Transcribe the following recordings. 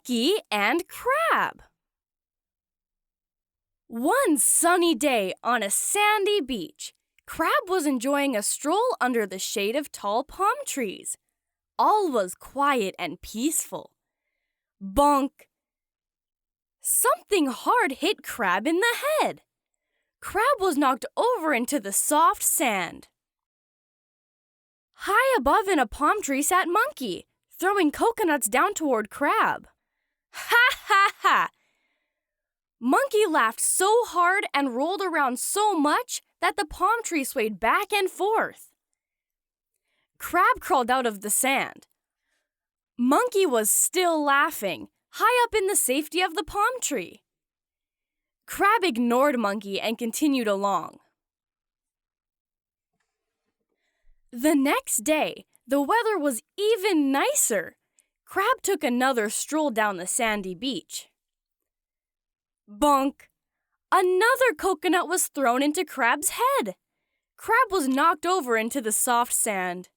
Monkey and Crab. One sunny day on a sandy beach, Crab was enjoying a stroll under the shade of tall palm trees. All was quiet and peaceful. Bonk! Something hard hit Crab in the head. Crab was knocked over into the soft sand. High above in a palm tree sat Monkey, throwing coconuts down toward Crab. Ha ha ha! Monkey laughed so hard and rolled around so much that the palm tree swayed back and forth. Crab crawled out of the sand. Monkey was still laughing, high up in the safety of the palm tree. Crab ignored Monkey and continued along. The next day, the weather was even nicer. Crab took another stroll down the sandy beach. Bonk! Another coconut was thrown into Crab's head. Crab was knocked over into the soft sand.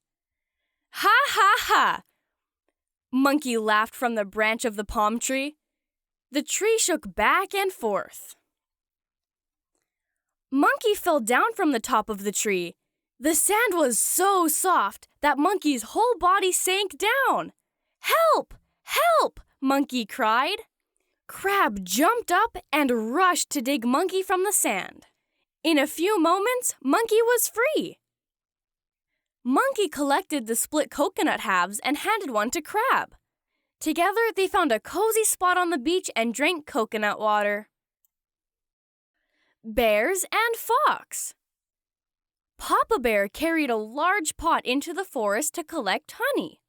Ha ha ha! Monkey laughed from the branch of the palm tree. The tree shook back and forth. Monkey fell down from the top of the tree. The sand was so soft that Monkey's whole body sank down. Help! Help! Monkey cried. Crab jumped up and rushed to dig Monkey from the sand. In a few moments, Monkey was free. Monkey collected the split coconut halves and handed one to Crab. Together, they found a cozy spot on the beach and drank coconut water. Bears and Fox. Papa Bear carried a large pot into the forest to collect honey.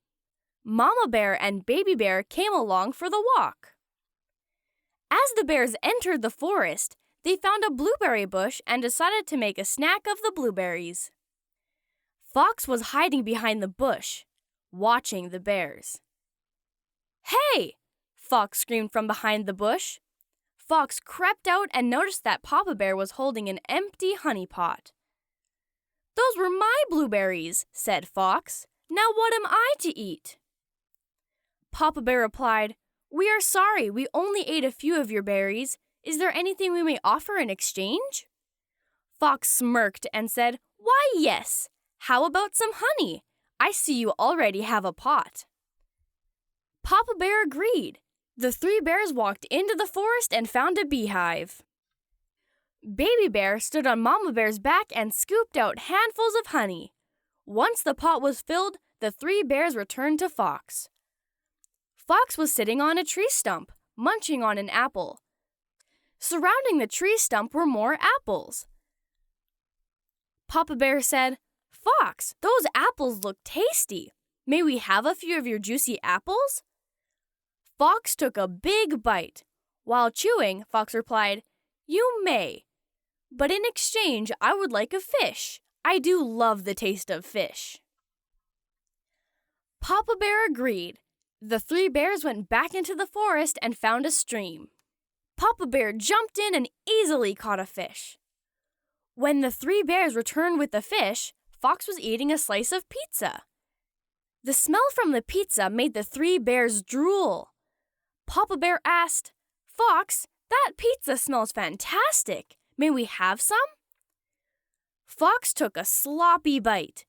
Mama Bear and Baby Bear came along for the walk. As the bears entered the forest, they found a blueberry bush and decided to make a snack of the blueberries. Fox was hiding behind the bush, watching the bears. "Hey!" Fox screamed from behind the bush. Fox crept out and noticed that Papa Bear was holding an empty honey pot. "Those were my blueberries," said Fox. "Now what am I to eat?" Papa Bear replied, "We are sorry, we only ate a few of your berries. Is there anything we may offer in exchange?" Fox smirked and said, "Why, yes. How about some honey? I see you already have a pot." Papa Bear agreed. The three bears walked into the forest and found a beehive. Baby Bear stood on Mama Bear's back and scooped out handfuls of honey. Once the pot was filled, the three bears returned to Fox. Fox was sitting on a tree stump, munching on an apple. Surrounding the tree stump were more apples. Papa Bear said, "Fox, those apples look tasty. May we have a few of your juicy apples?" Fox took a big bite. While chewing, Fox replied, "You may. But in exchange, I would like a fish. I do love the taste of fish." Papa Bear agreed. The three bears went back into the forest and found a stream. Papa Bear jumped in and easily caught a fish. When the three bears returned with the fish, Fox was eating a slice of pizza. The smell from the pizza made the three bears drool. Papa Bear asked, "Fox, that pizza smells fantastic. May we have some?" Fox took a sloppy bite.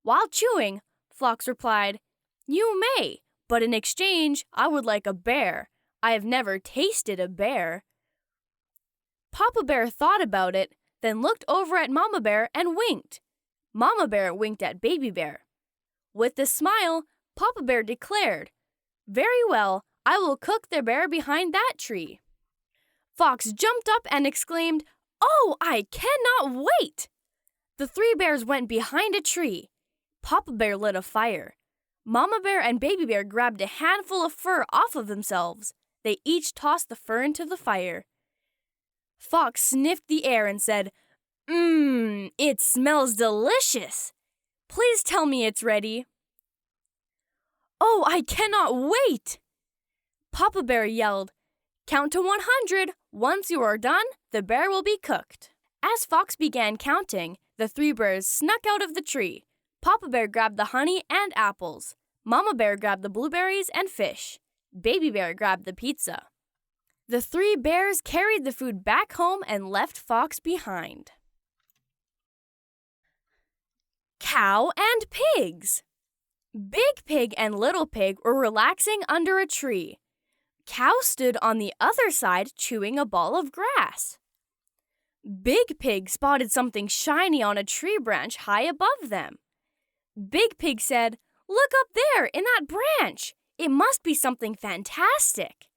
While chewing, Fox replied, "You may, but in exchange, I would like a bear. I have never tasted a bear." Papa Bear thought about it, then looked over at Mama Bear and winked. Mama Bear winked at Baby Bear. With a smile, Papa Bear declared, "Very well, I will cook the bear behind that tree." Fox jumped up and exclaimed, "Oh, I cannot wait!" The three bears went behind a tree. Papa Bear lit a fire. Mama Bear and Baby Bear grabbed a handful of fur off of themselves. They each tossed the fur into the fire. Fox sniffed the air and said, It smells delicious. Please tell me it's ready." "Oh, I cannot wait!" Papa Bear yelled, "Count to 100. Once you are done, the bear will be cooked." As Fox began counting, the three bears snuck out of the tree. Papa Bear grabbed the honey and apples. Mama Bear grabbed the blueberries and fish. Baby Bear grabbed the pizza. The 3 bears carried the food back home and left Fox behind. Cow and pigs. Big Pig and Little Pig were relaxing under a tree. Cow stood on the other side chewing a ball of grass. Big Pig spotted something shiny on a tree branch high above them. Big Pig said, "Look up there in that branch. It must be something fantastic."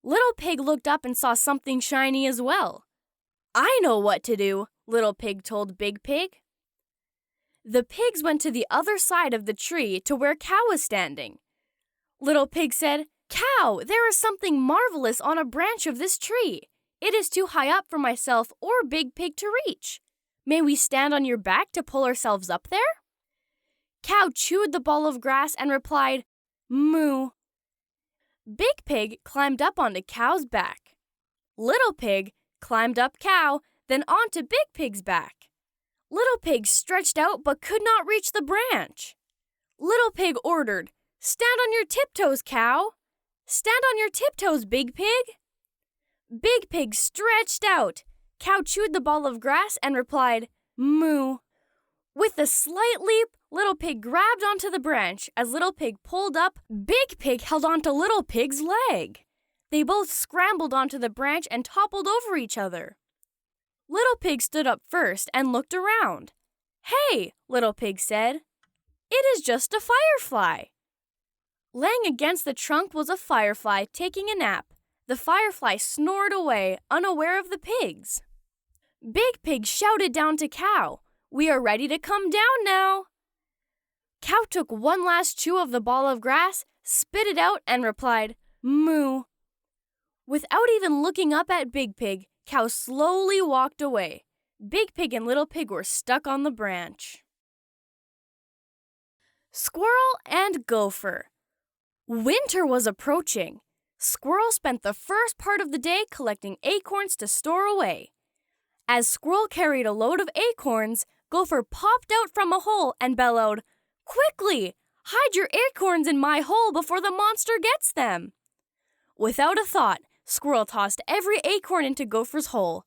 Little Pig looked up and saw something shiny as well. "I know what to do," Little Pig told Big Pig. The pigs went to the other side of the tree to where Cow was standing. Little Pig said, "Cow, there is something marvelous on a branch of this tree. It is too high up for myself or Big Pig to reach. May we stand on your back to pull ourselves up there?" Cow chewed the ball of grass and replied, "Moo." Big Pig climbed up onto Cow's back. Little Pig climbed up Cow, then onto Big Pig's back. Little Pig stretched out but could not reach the branch. Little Pig ordered, "Stand on your tiptoes, Cow. Stand on your tiptoes, Big Pig." Big Pig stretched out. Cow chewed the ball of grass and replied, "Moo." With a slight leap, Little Pig grabbed onto the branch. As Little Pig pulled up, Big Pig held onto Little Pig's leg. They both scrambled onto the branch and toppled over each other. Little Pig stood up first and looked around. "Hey," Little Pig said, "it is just a firefly." Laying against the trunk was a firefly taking a nap. The firefly snored away, unaware of the pigs. Big Pig shouted down to Cow, "We are ready to come down now." Cow took one last chew of the ball of grass, spit it out, and replied, "Moo." Without even looking up at Big Pig, Cow slowly walked away. Big Pig and Little Pig were stuck on the branch. Squirrel and Gopher. Winter was approaching. Squirrel spent the first part of the day collecting acorns to store away. As Squirrel carried a load of acorns, Gopher popped out from a hole and bellowed, "Quickly! Hide your acorns in my hole before the monster gets them!" Without a thought, Squirrel tossed every acorn into Gopher's hole.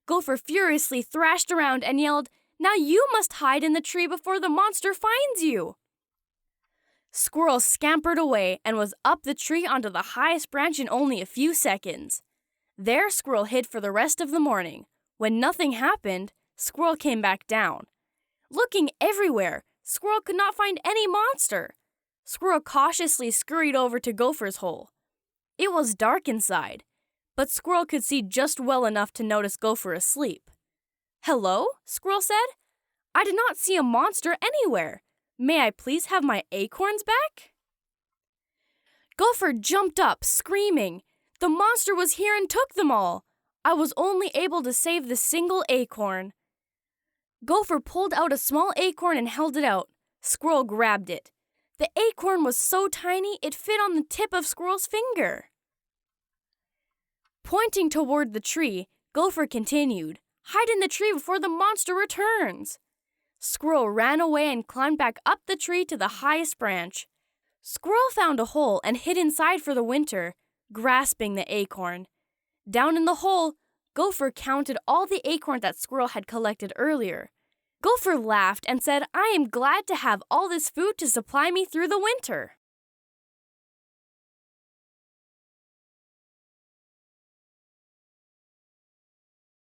Gopher furiously thrashed around and yelled, "Now you must hide in the tree before the monster finds you!" Squirrel scampered away and was up the tree onto the highest branch in only a few seconds. There, Squirrel hid for the rest of the morning. When nothing happened, Squirrel came back down. Looking everywhere, Squirrel could not find any monster. Squirrel cautiously scurried over to Gopher's hole. It was dark inside, but Squirrel could see just well enough to notice Gopher asleep. "Hello?" Squirrel said. "I did not see a monster anywhere. May I please have my acorns back?" Gopher jumped up, screaming, "The monster was here and took them all. I was only able to save the single acorn." Gopher pulled out a small acorn and held it out. Squirrel grabbed it. The acorn was so tiny it fit on the tip of Squirrel's finger. Pointing toward the tree, Gopher continued, "Hide in the tree before the monster returns." Squirrel ran away and climbed back up the tree to the highest branch. Squirrel found a hole and hid inside for the winter, grasping the acorn. Down in the hole, Gopher counted all the acorns that Squirrel had collected earlier. Gopher laughed and said, "I am glad to have all this food to supply me through the winter."